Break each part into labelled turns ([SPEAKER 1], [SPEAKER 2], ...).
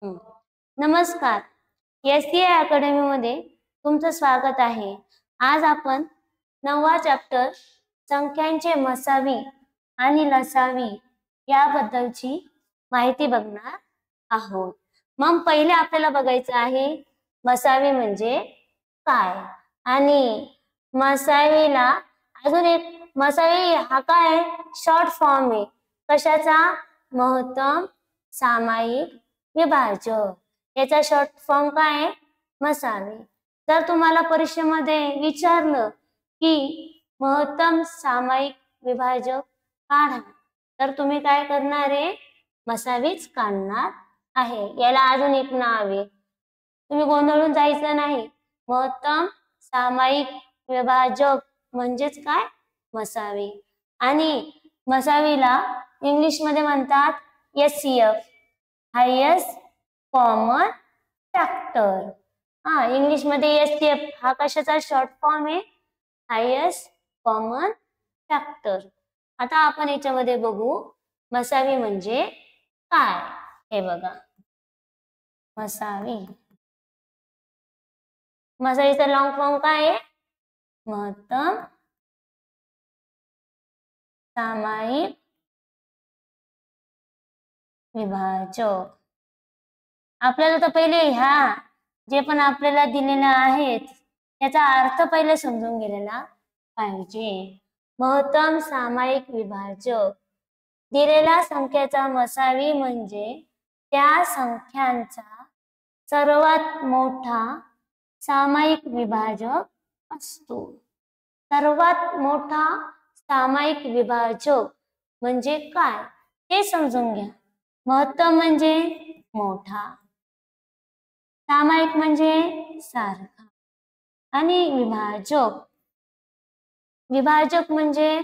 [SPEAKER 1] हं. नमस्कार. SCI academy मध्ये तुमचं स्वागत आहे. आज आपण 9वा चॅप्टर संख्यांचे मसावी आणि लसावी याबद्दलची माहिती बघणार आहोत. मग पहिले आपल्याला बघायचं आहे मसावी म्हणजे काय आणि मसावीला अजून एक मसावी हा काय शॉर्ट फॉर्म आहे कशाचा महत्तम सामायिक विभाजक. याचा शॉर्ट फॉर्म काय आहे मसावी. जर तुम्हाला परीक्षेमध्ये विचारलं की महत्तम सामायिक विभाजक काढा तर तुम्ही काय करणार आहे मसावीच काढणार आहे. याला अजून एक नाव आहे तुम्ही गोंधळून जायचं नाही. महत्तम सामायिक विभाजक म्हणजेच काय मसावी आणि मसावीला इंग्लिश मध्ये म्हणतात HCF highest common factor. English मध्ये HCF हा कशाचा शॉर्ट फॉर्म आहे हायेस्ट कॉमन फॅक्टर. आता आपण याच्यामध्ये बघू मसावी म्हणजे काय. हे बघा मसावी मसावीचा लॉंग फॉर्म काय आहे महत्तम सामायिक विभाजक. आपल्याला तर पहिले ह्या जे पण आपल्याला दिलेल्या आहेत याचा अर्थ पहिले समजून गेलेला पाहिजे. महत्तम सामायिक विभाजक दिलेल्या संख्येचा मसावी म्हणजे त्या संख्यांचा सर्वात मोठा सामायिक विभाजक असतो. सर्वात मोठा सामायिक विभाजक म्हणजे काय हे समजून घ्या. महत्तम म्हणजे मोठा, सामायिक म्हणजे सारखा आणि विभाजक म्हणजे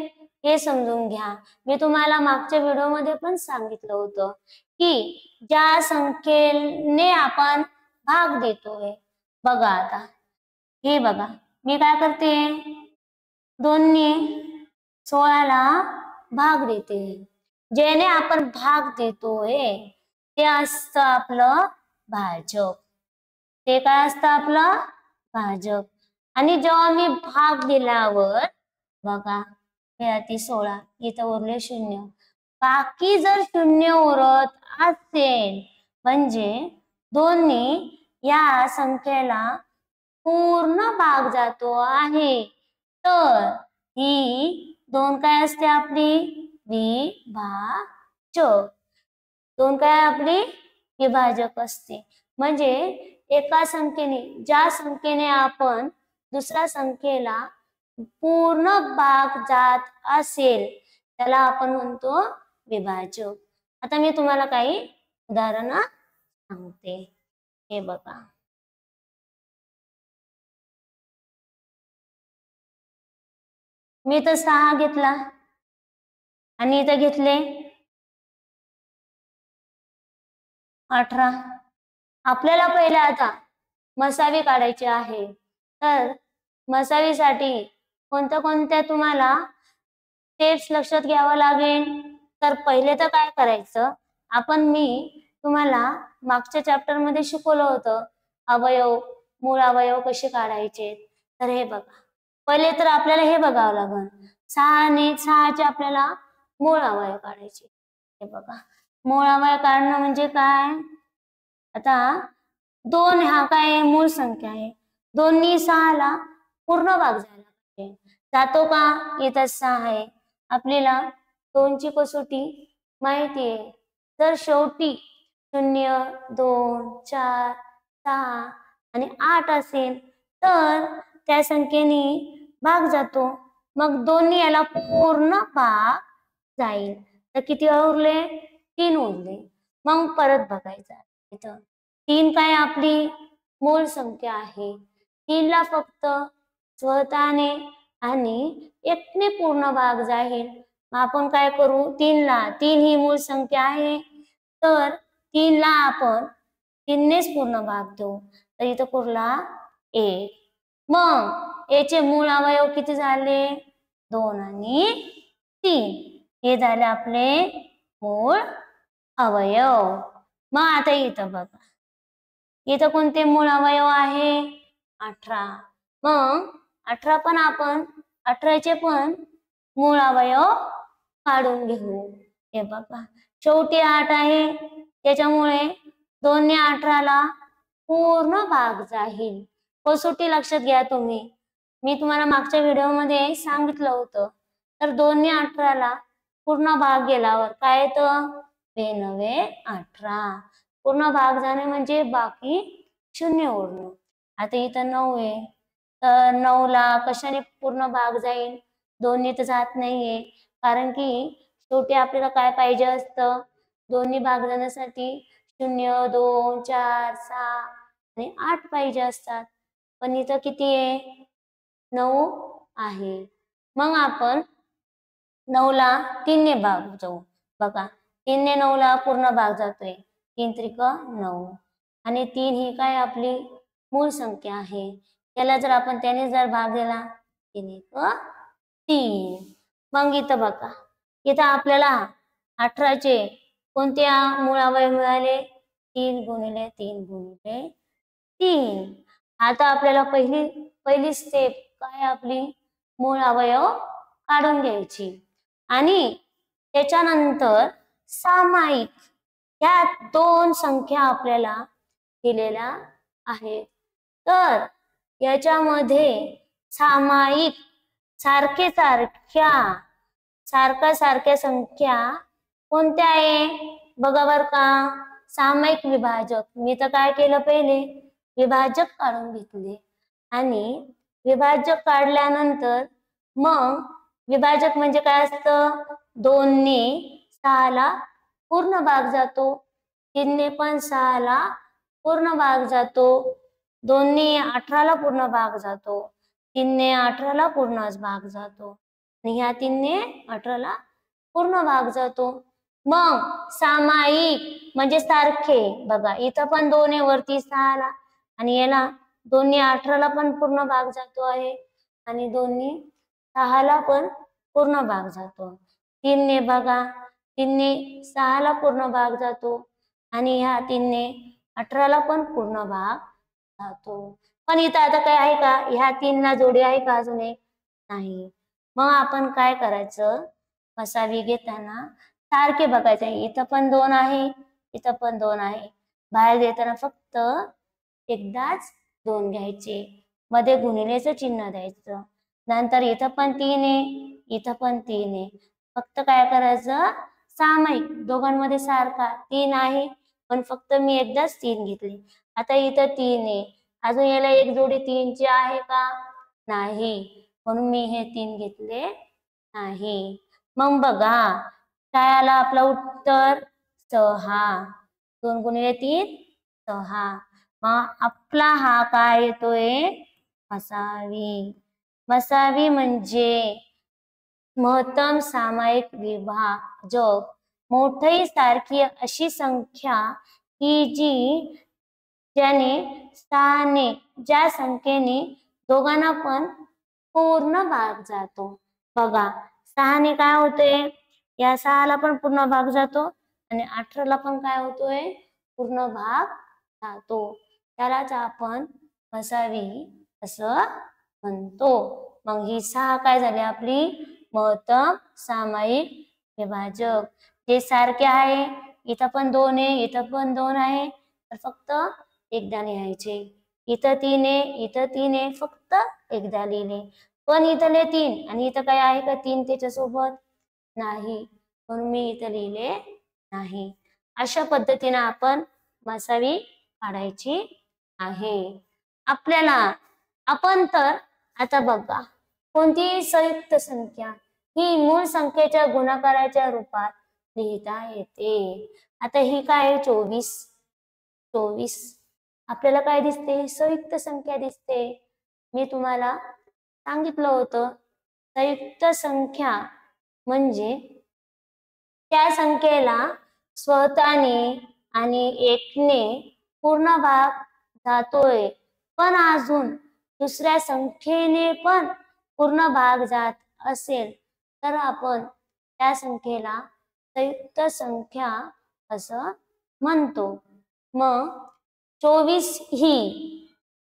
[SPEAKER 1] हे समजून घ्या. मी तुम्हाला मागच्या व्हिडिओमध्ये पण सांगितलं होतं की ज्या संख्येने आपण भाग देतोय. बघा आता हे बघा मी काय करते 2ने 16ला भाग देते. जेने आपण भाग देतोय ते असतं आपलं भाजक. ते काय असतं आपलं भाजक. आणि जेव्हा मी भाग दिल्यावर बघा हे 16 इथं उरले 0. बाकी जर 0 उरत असेल म्हणजे 2ने या संख्येला पूर्ण भाग जातो आहे तर ही 2 काय असते आपली विभाजक. 2 काय आपली विभाजक असते. म्हणजे एका संख्येने ज्या संख्येने आपण दुसऱ्या संख्येला पूर्ण भाग जात असेल त्याला आपण म्हणतो विभाजक. आता मी तुम्हाला काही उदाहरणं सांगते. हे बघा मी तर 6 घेतला आणि इथं घेतले 18. आपल्याला पहिले आता मसावी काढायची आहे तर मसावीसाठी कोणत्या तुम्हाला स्टेप्स लक्षात घ्यावं लागेल. तर पहिले तर काय करायचं मी तुम्हाला मागच्या चॅप्टर मध्ये शिकवलं होतं अवयव मूळ अवयव कसे काढायचे. तर हे बघा पहिले तर आपल्याला हे बघावं लागेल 6चे आपल्याला मूळ अवयव काढायचे. हे बघा मूळ अवयव काढणं म्हणजे काय. आता 2 हा काय मूळ संख्या आहे. 2नी 6ला पूर्ण भाग झाला पाहिजे. जातो का इथं 6 आहे. आपल्याला 2ची कसोटी माहिती आहे. जर शेवटी 0 2 4 6 आणि 8 असेल तर त्या संख्येने भाग जातो. मग 2नी याला पूर्ण भाग जाईल तर किती उरले 3 उरले. मग परत बघायचं इथं 3 काय आपली मूळ संख्या आहे. 3ला फक्त स्वतःने आणि 1ने पूर्ण भाग जाईल. आपण काय करू 3 ही मूळ संख्या आहे तर 3ला आपण 3नेच पूर्ण भाग देऊ तर इथं पुरला 1. मग याचे मूळ अवयव किती झाले 2 आणि 3. हे झाले आपले मूळ अवयव. मग आता इथं बघा, इथं कोणते मूळ अवयव आहे? 18. मग 18 पण आपण 18चे पण मूळ अवयव काढून घेऊ. हे बघा, शेवटी 8 आहे, त्याच्यामुळे 2 ने 18ला पूर्ण भाग जाईल. कसोटी लक्षात घ्या तुम्ही, मी तुम्हाला मागच्या व्हिडिओमध्ये सांगितलं होतं. तर 2 ने 18ला पूर्ण भाग गेल्यावर काय येतं? 2×9=18. पूर्ण भाग जाणे म्हणजे बाकी 0 उरणं. आता इथं 9 आहे, तर 9ला कशाने पूर्ण भाग जाईल? 2 ने तर जात नाहीये, कारण की शेवटी आपल्याला काय पाहिजे असतं? 2 ने भाग जाण्यासाठी 0, 2, 4, 6 आणि 8 पाहिजे असतात. पण इथं किती आहे? 9 आहे. मग आपण 9ला 3 ने भाग जाऊ. बघा, 3 ने 9ला पूर्ण भाग जातोय. 3 त्रिक 9 आणि 3 ही काय आपली मूळ संख्या आहे. त्याला जर आपण त्याने जर भाग दिला 3 एक 3. मग इथं बघा, इथं आपल्याला 18चे कोणते मूळ अवयव मिळाले? 3×3×3. आता आपल्याला पहिली स्टेप काय आपली? मूळ अवयव काढून घ्यायची आणि त्याच्यानंतर सामायिक या 2 संख्या आपल्याला दिलेल्या आहेत. तर याच्यामध्ये सामायिक सारख्या संख्या कोणत्या आहे? बघा बर का, सामायिक विभाजक. मी तर काय केलं? पहिले विभाजक काढून घेतले आणि विभाजक काढल्यानंतर मग विभाजक म्हणजे काय असतं? 2 ने 6ला पूर्ण भाग जातो, 3 ने पण 6ला पूर्ण भाग जातो, 2 ने 18ला पूर्ण भाग जातो, 3 ने 18ला पूर्णच भाग जातो आणि ह्या 3 ने 18ला पूर्ण भाग जातो. मग सामायिक म्हणजे सारखे. बघा, इथं पण 2 ने वरती 6ला आणि याला 2 ने 18ला पण पूर्ण भाग जातो आहे आणि 2 ने 6ला पण पूर्ण भाग जातो. 3 ने बघा, 3 ने 6ला पूर्ण भाग जातो आणि ह्या 3 ने 18ला पण पूर्ण भाग जातो. पण इथं आता काय आहे का? ह्या 3ला जोडी आहे का अजून एक? नाही. मग आपण काय करायचं? मसावी घेताना सारखे बघायचे. इथं पण 2 आहे, इथं पण 2 आहे. बाहेर देताना फक्त एकदाच 2 घ्यायचे, मध्ये गुणिलेचं चिन्ह द्यायचं. नंतर इथं पण 3 आहे, इथं पण 3 आहे. फक्त काय करायचं? सामायिक दोघांमध्ये सारखा 3 आहे, पण फक्त मी एकदाच 3 घेतले. आता इथं 3 आहे, अजून याला एक जोडी 3ची आहे का? नाही, म्हणून मी हे 3 घेतले नाही. मग बघा, काय आलं आपलं उत्तर? 6. 2 गुणिले 3 6. मग आपला हा काय येतोय? मसावी. मसावी म्हणजे महत्तम सामायिक विभाजक. मोठी सारखी अशी संख्या की ज्या संख्येने दोघांना पण पूर्ण भाग जातो. बघा, 6ने काय होतंय? या 6ला पण पूर्ण भाग जातो आणि 18ला पण काय होतोय? पूर्ण भाग जातो. त्यालाच आपण मसावी असं म्हणतो. मग ही 6 काय झाली आपली? महत्तम सामायिक विभाजक. हे सारखे आहे, इथं पण 2 आहे, इथं पण 2 आहे, तर फक्त एकदा लिहायचे. इथं 3 आहे, इथं 3 आहे, फक्त एकदा लिहिले. पण इथले 3 आणि इथं काय आहे का 3 त्याच्यासोबत? नाही, म्हणून मी इथं लिहिले नाही. अशा पद्धतीने आपण मसावी काढायची आहे. आपण तर आता बघा, कोणतीही संयुक्त संख्या ही मूळ संख्येच्या गुणाकाराच्या रूपात लिहिता येते. आता ही काय आहे? 24. आपल्याला काय दिसते? संयुक्त संख्या दिसते. मी तुम्हाला सांगितलं होतं, संयुक्त संख्या म्हणजे त्या संख्येला स्वतःने आणि एकने पूर्ण भाग जातोय, पण अजून दुसऱ्या संख्येने पण पूर्ण भाग जात असेल तर आपण त्या संख्येला संयुक्त संख्या असं म्हणतो. मग 24 ही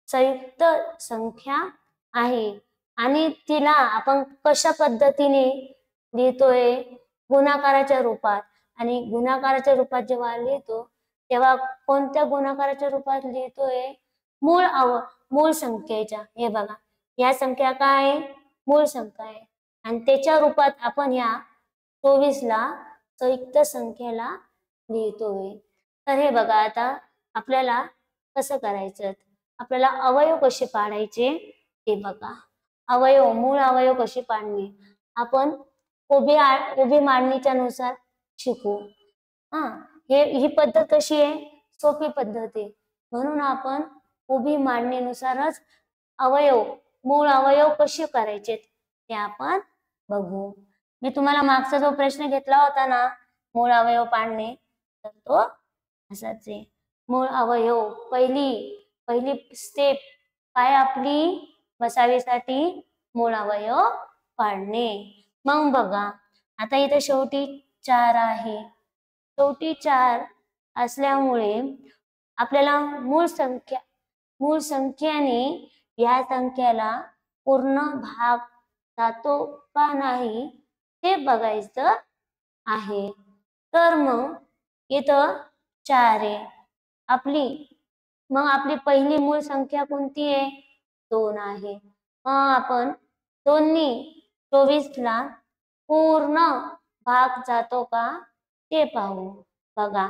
[SPEAKER 1] संयुक्त संख्या आहे आणि तिला आपण कशा पद्धतीने लिहितोय? गुणाकाराच्या रूपात. आणि गुणाकाराच्या रूपात जेव्हा लिहितो तेव्हा कोणत्या गुणाकाराच्या रूपात लिहितोय? मूळ संख्येच्या. हे बघा, या संख्या काय आहे? मूळ संख्या आहे आणि त्याच्या रूपात आपण या 24 ला संयुक्त संख्येला लिहितोय. तर हे बघा, आता आपल्याला कसं करायचं? आपल्याला अवयव कसे पाडायचे ते बघा. अवयव, मूळ अवयव कसे पाडणे आपण उभी मांडणीच्या नुसार शिकू. ही पद्धत कशी आहे? सोपी पद्धत आहे. म्हणून आपण उभी मांडणीनुसारच मूळ अवयव कसे करायचे ते आपण बघू. मी तुम्हाला मागचा जो प्रश्न घेतला होता ना, मूळ अवयव पाडणे, तर तो असाच आहे. मूळ अवयव पहिली स्टेप काय आपली? मसावीसाठी मूळ अवयव पाडणे. मग बघा, आता इथे शेवटी 4 आहे. शेवटी 4 असल्यामुळे आपल्याला मूळ संख्याने या संख्याला पूर्ण भाग जातो का नाही हे बघायचं आहे. तर मग इथं 4 आहे मग आपली पहिली मूळ संख्या कोणती आहे? 2 आहे. मग आपण 2नी 24 ला पूर्ण भाग जातो का ते पाहू. बघा,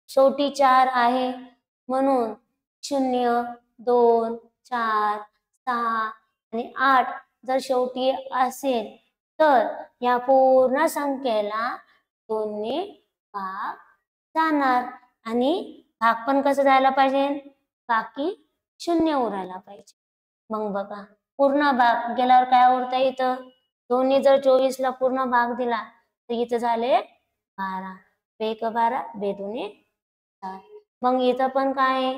[SPEAKER 1] शेवटी 4 आहे म्हणून 0, 2, 4, 6 आणि 8 जर शेवटी असेल तर या पूर्ण संख्येला 2नी भाग जाणार आणि भाग पण कसं जायला पाहिजे? बाकी 0 उरायला पाहिजे. मग बघा, पूर्ण भाग गेल्यावर काय उरतं? इथं 2नी जर 24 ला पूर्ण भाग दिला तर इथं झाले 12. 1 12, 2 4. मग इथं पण काय?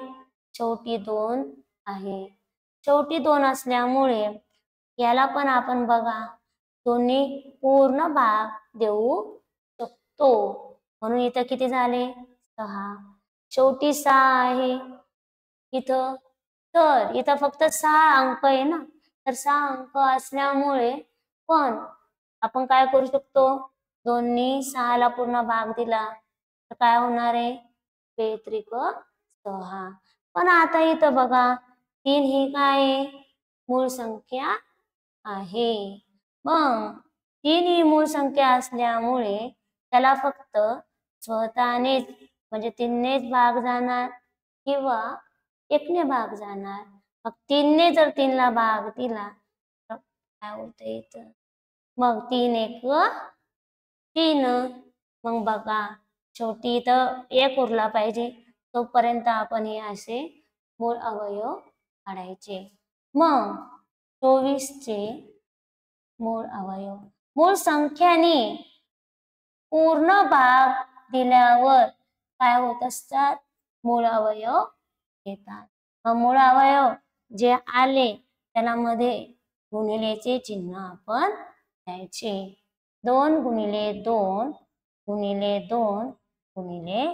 [SPEAKER 1] शेवटी 2 आहे. शेवटी 2 असल्यामुळे याला पण आपण बघा 2नी पूर्ण भाग देऊ शकतो. म्हणून इथं किती झाले? 6. शेवटी 6 आहे इथं. तर इथं फक्त 6 अंक आहे ना, तर 6 अंक असल्यामुळे पण आपण काय करू शकतो? 2नी 6 ला पूर्ण भाग दिला तर काय होणार आहे? 6. पण आता इथं बघा 3 ही काय आहे? मूळ संख्या आहे. मग 3 ही मूळ संख्या असल्यामुळे त्याला फक्त स्वतःनेच म्हणजे 3नेच भाग जाणार किंवा 1ने भाग जाणार. मग 3ने जर 3 ला भाग दिला तर काय होतं इथं? मग 3 1 3. मग बघा, शेवटी इथं 1 उरला पाहिजे. तोपर्यंत आपण हे असे मूळ अवयव काढायचे. मग 24 चे मूळ अवयव. मूळ संख्याने पूर्ण भाग दिल्यावर काय होत असतात? मूळ अवयव येतात. मग मूळ अवयव जे आले त्याला मध्ये गुणिलेचे चिन्ह आपण द्यायचे. 2 गुणिले 2 गुणिले 2 गुणिले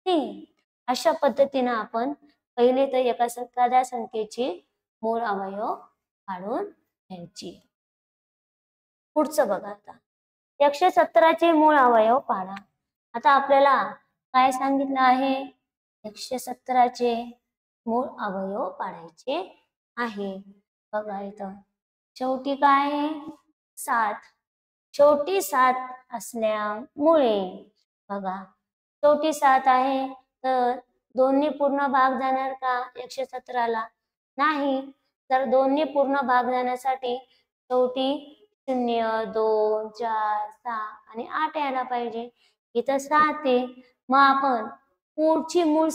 [SPEAKER 1] 3. अशा पद्धतीने आपण पहिले तर एखाद्या संख्येची मूळ अवयव काढून घ्यायची. पुढचं बघा, आता 117 चे मूळ अवयव पाडा. आता आपल्याला काय सांगितलं आहे? 117 चे मूळ अवयव पाडायचे आहे. बघा इथं शेवटी काय आहे? 7. शेवटी 7 असल्यामुळे बघा, शेवटी 7 आहे तर 2नी पूर्ण भाग जाणार का 117 ला? नाही. तर 2नी पूर्ण भाग जाण्यासाठी शेवटी 0 2 4 6 आणि 8 यायला पाहिजे. इथं 7 आहे. मग आपण पुढची मूळ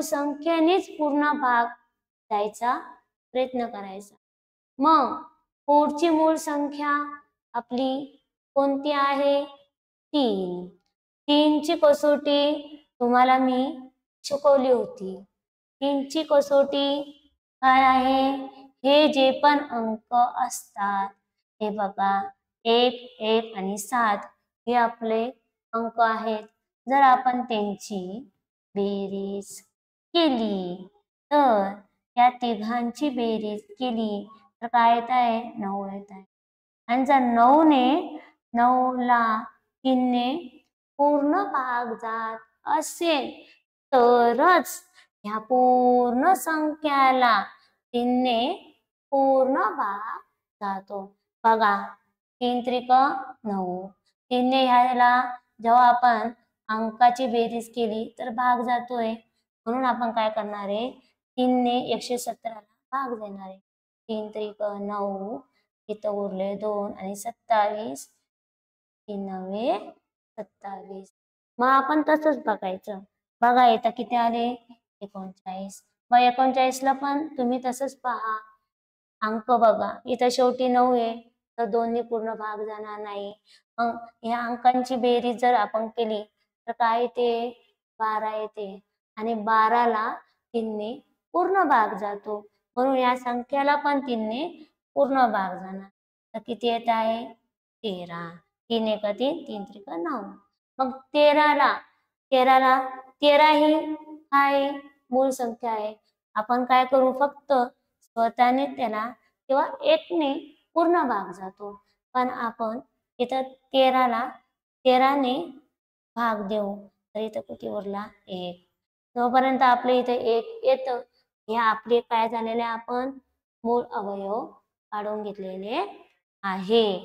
[SPEAKER 1] संख्येनेच पूर्ण भाग द्यायचा प्रयत्न करायचा. मग पुढची मूळ संख्या आपली कोणती आहे? 3. 3 ची कसोटी तुम्हाला मी शिकवली होती. 3 ची कसोटी काय आहे? हे जे पण अंक असतात हे बघा 1 1 आणि 7 हे आपले अंक आहेत. जर आपण त्यांची बेरीज केली तर या तिघांची बेरीज केली तर काय येत आहे 9 येत आहे. आणि जर 9ला 3ने पूर्ण भाग जात असेल तरच ह्या पूर्ण संख्याला 3ने पूर्ण भाग जातो. बघा 3 त्रिक 9, 3ने ह्याला जेव्हा आपण अंकाची बेरीज केली तर भाग जातोय, म्हणून आपण काय करणार आहे 3ने 117ला भाग देणार आहे. 3 त्रिक 9, इथं उरले 2 आणि 27, 3 9 27. मग आपण तसंच बघायचं. बघा इथं किती आले 39. मग 39ला पण तुम्ही तसंच पहा, अंक बघा इथं शेवटी 9 आहे तर 2ने पूर्ण भाग जाणार नाही. मग या अंकांची बेरीज जर आपण केली तर काय येते 12 येते आणि 12ला 3ने पूर्ण भाग जातो, म्हणून या संख्याला पण 3ने पूर्ण भाग जाणार. तर किती येत आहे 13. 3 एक 3, 3 त्रिक 9. मग 13 ही काय मूळ संख्या आहे. आपण काय करू फक्त स्वतःने त्याला किंवा 1ने पूर्ण भाग जातो, पण आपण इथं 13ने भाग देऊ तर इथं किती उरला 1. जोपर्यंत आपले इथे 1 येतं हे आपले काय झालेले आपण मूळ अवयव काढून घेतलेले आहे.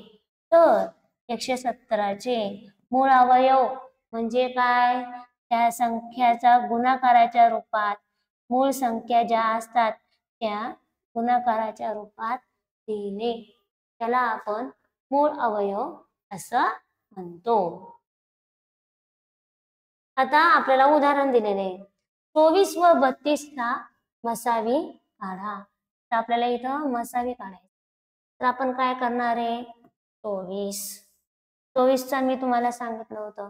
[SPEAKER 1] तर 117चे मूळ अवयव म्हणजे काय, त्या संख्याचा गुणाकाराच्या रूपात मूळ संख्या ज्या असतात त्या गुणाकाराच्या रूपात लिहिणे, त्याला आपण मूळ अवयव असं म्हणतो. आता आपल्याला उदाहरण दिलेले आहे 24 व 32ला मसावी काढा. तर आपल्याला इथं मसावी काढायची, तर आपण काय करणार आहे 24चा मी तुम्हाला सांगितलं होतं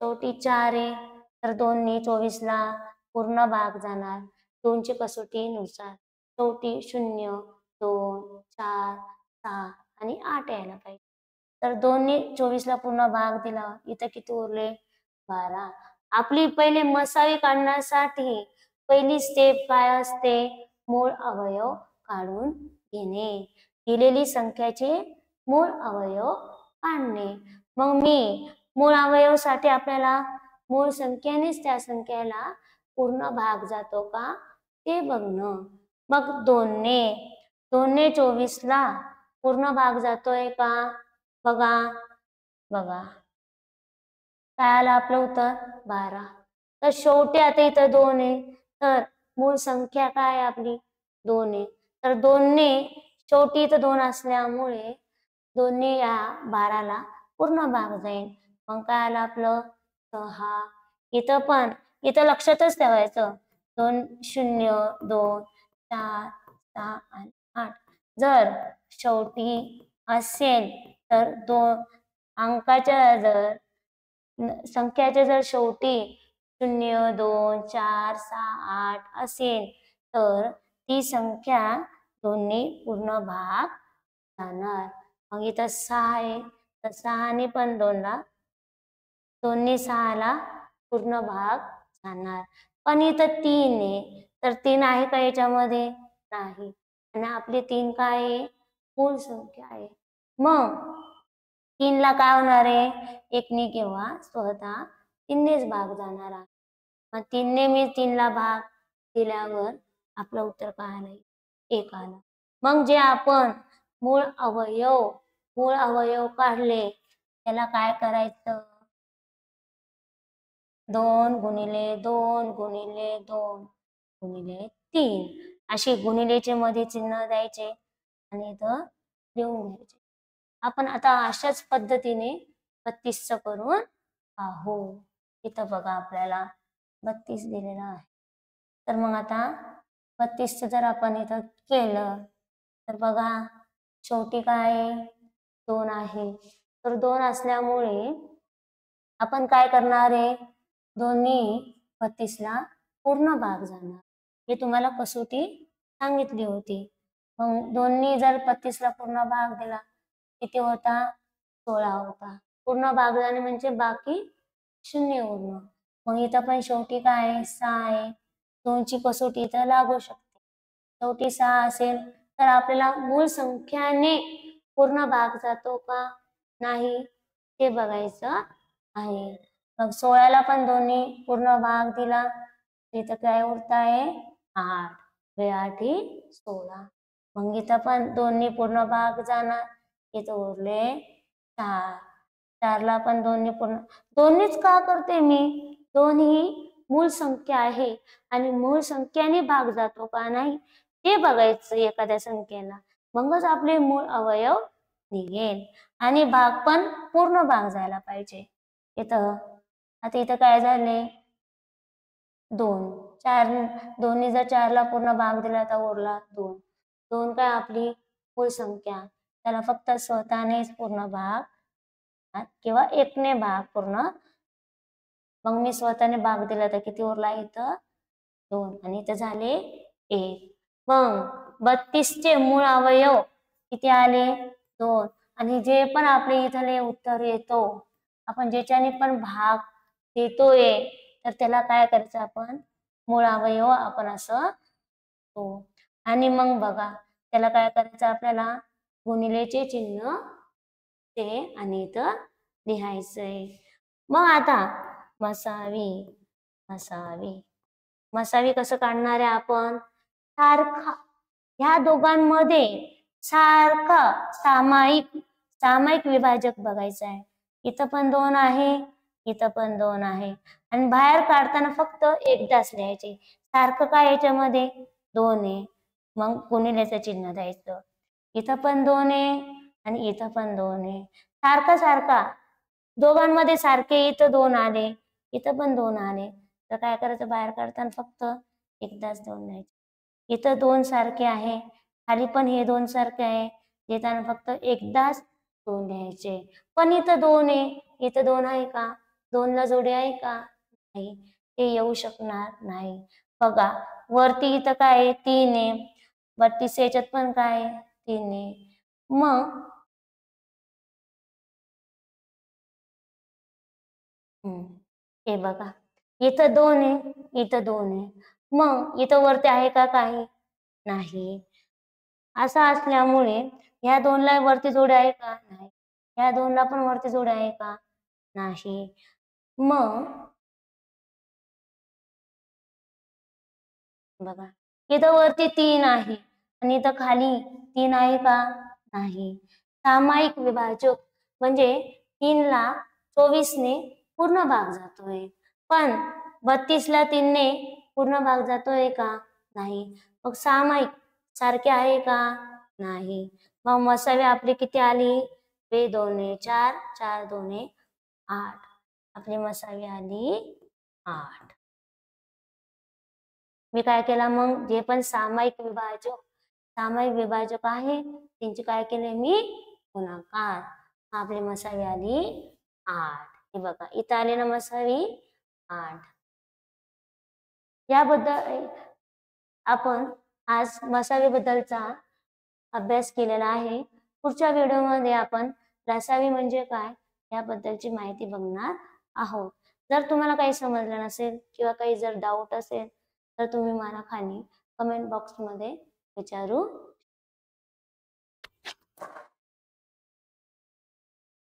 [SPEAKER 1] शेवटी 4 आहे तर 2ने 24ला पूर्ण भाग जाणार. 2ची कसोटीनुसार शेवटी 0, 2, 4, 6 आणि 8 यायला पाहिजे. तर 2ने 24ला पूर्ण भाग दिला, इथं किती उरले 12. आपली पहिले मसावी काढण्यासाठी पहिली स्टेप काय असते, मूळ अवयव काढून घेणे, दिलेली संख्याचे मूळ अवयव काढणे. मग मी मूळ अवयवासाठी आपल्याला मूळ संख्येनेच त्या संख्येला पूर्ण भाग जातो का ते बघणं. मग 2ने 24ला पूर्ण भाग जातोय का बघा. काय आलं आपलं उत्तर 12. तर शेवटी आता इथं 2 आहे तर मूळ संख्या काय आहे आपली 2 आहे, तर 2ने शेवटी इथं 2 असल्यामुळे 2ने या 12ला पूर्ण भाग जाईल. मग काय आलं आपलं 6. इथं लक्षातच ठेवायचं 2 0 2 4 6 आणि 8. जर शेवटी असेल तर 2 अंकाच्या जर संख्याच्या जर शेवटी 0 2 4 6 8 असेल तर ती संख्या 2ने पूर्ण भाग जाणार. मग इथं 6 आहे तर 6ने पण 2ने 6ला पूर्ण भाग जाणार. पण इथं 3 आहे तर 3 आहे का याच्यामध्ये नाही, आणि आपली 3 काय आहे मूळ संख्या आहे. मग 3ला काय होणार आहे 1ने किंवा स्वतः 3नेच भाग जाणार आहे. मग 3ने मी 3ला भाग दिल्यावर आपलं उत्तर काय आलं 1 आलं. मग जे आपण मूळ अवयव काढले त्याला काय करायचं 2 गुणिले 2 गुणिले 2 गुणिले 3 असे गुणिलेचे मध्ये चिन्ह द्यायचे आणि इथं लिहून घ्यायचे. आपण आता अशाच पद्धतीने 32चं करून पाहू. इथं बघा आपल्याला 32 दिलेला आहे. तर मग आता 32चं जर आपण इथं केलं तर बघा शेवटी काय 2 आहे, तर 2 असल्यामुळे आपण काय करणार आहे 2ने 32ला पूर्ण भाग जाणार. हे तुम्हाला कसोटी सांगितली होती. मग 2ने जर 32ला पूर्ण भाग दिला किती होता 16 होता. पूर्ण भाग जाणे म्हणजे बाकी शून्य उरलं. मग इथं पण शेवटी काय आहे? 6 आहे. 2ची कसोटी इथं लागू शकते. शेवटी 6 असेल तर आपल्याला मूळ संख्याने पूर्ण भाग जातो का नाही ते बघायचं आहे. मग 16ला पण 2नी पूर्ण भाग दिला. इथं काय उरत आहे? 8. 8 16. मग इथं पण 2नी पूर्ण भाग जाणार. इथं उरले 4. 4ला पण 2नी पूर्ण. 2नीच का करते मी? 2 ही मूळ संख्या आहे आणि मूळ संख्याने भाग जातो का नाही ते बघायचं एखाद्या संख्येला. मगच आपले मूळ अवयव निघेल आणि भाग पण पूर्ण भाग जायला पाहिजे. इथं आता इथं काय झाले? 2. 4 2नी जर 4ला पूर्ण भाग दिला तर उरला 2. 2 काय आपली मूळ संख्या, त्याला फक्त स्वतःनेच पूर्ण भाग किंवा 1ने भाग पूर्ण. मग मी स्वतःने भाग दिला तर किती उरला? इथं 2 आणि इथं झाले 1. मग 32चे मूळ अवयव किती आले? 2. आणि जे पण आपले इथले उत्तर येतो, आपण ज्याच्याने पण भाग देतोय तर त्याला काय करायचं? आपण मूळ अवयव आपण असं हो. आणि मग बघा त्याला काय करायचं आपल्याला? गुणिलेचे चिन्ह ते आणि इथं लिहायचंय. मग आता मसावी मसावी मसावी कसं काढणार आहे आपण? सारखा ह्या दोघांमध्ये सारखा सामायिक विभाजक बघायचा आहे. इथं पण 2 आहे, इथं पण 2 आहे आणि बाहेर काढताना फक्त एकदाच लिहायचे. सारखं काय याच्यामध्ये? 2 आहे. मग गुणिलेचं चिन्ह द्यायचं. इथं पण 2 आहे आणि इथं पण 2 आहे. सारखा दोघांमध्ये सारखे. इथं 2 आले, इथं पण 2 आले तर काय करायचं? बाहेर काढताना फक्त एकदाच 2 द्यायचे. इथं 2 सारखे आहे, खाली पण हे 2 सारखे आहे, देताना फक्त एकदाच 2 द्यायचे. पण इथं 2 आहे, इथं 2 आहे का? 2ला जोडी आहे का? नाही, ते येऊ शकणार नाही. बघा वरती इथं काय आहे? 3 आहे. 32 याच्यात पण काय आहे? 3 आहे. मग हे बघा इथं 2 आहे, इथं 2 आहे. मग इथं वरती आहे का काही? नाही. असं असल्यामुळे ह्या 2ला वरती जोडी आहे का? नाही. ह्या 2ला पण वरती जोडी आहे का? नाही. मग बघा इथं वरती 3 आहे आणि इथं खाली 3 आहे का? नाही. सामायिक विभाजक म्हणजे 3ला 24ने पूर्ण भाग जातोय, पण 32ला 3ने पूर्ण भाग जातोय का? नाही. मग सामायिक सारखे आहे का? नाही. मग मसावी आपली किती आली? 2 4 4 2 8. आपली मसावी आली 8. मी काय केला? मग जे पण सामायिक विभाजक आहे त्यांची काय केले मी? गुणाकार. आपली मसावी आली 8. हे बघा इथं आली ना मसावी 8. याबद्दल आपण आज मसावी बद्दलचा अभ्यास केलेला आहे. पुढच्या व्हिडिओमध्ये आपण रसावी म्हणजे काय याबद्दलची माहिती बघणार आहोत. जर तुम्हाला काही समजलं नसेल किंवा काही जर डाऊट असेल तर तुम्ही मला खाली कमेंट बॉक्समध्ये विचारू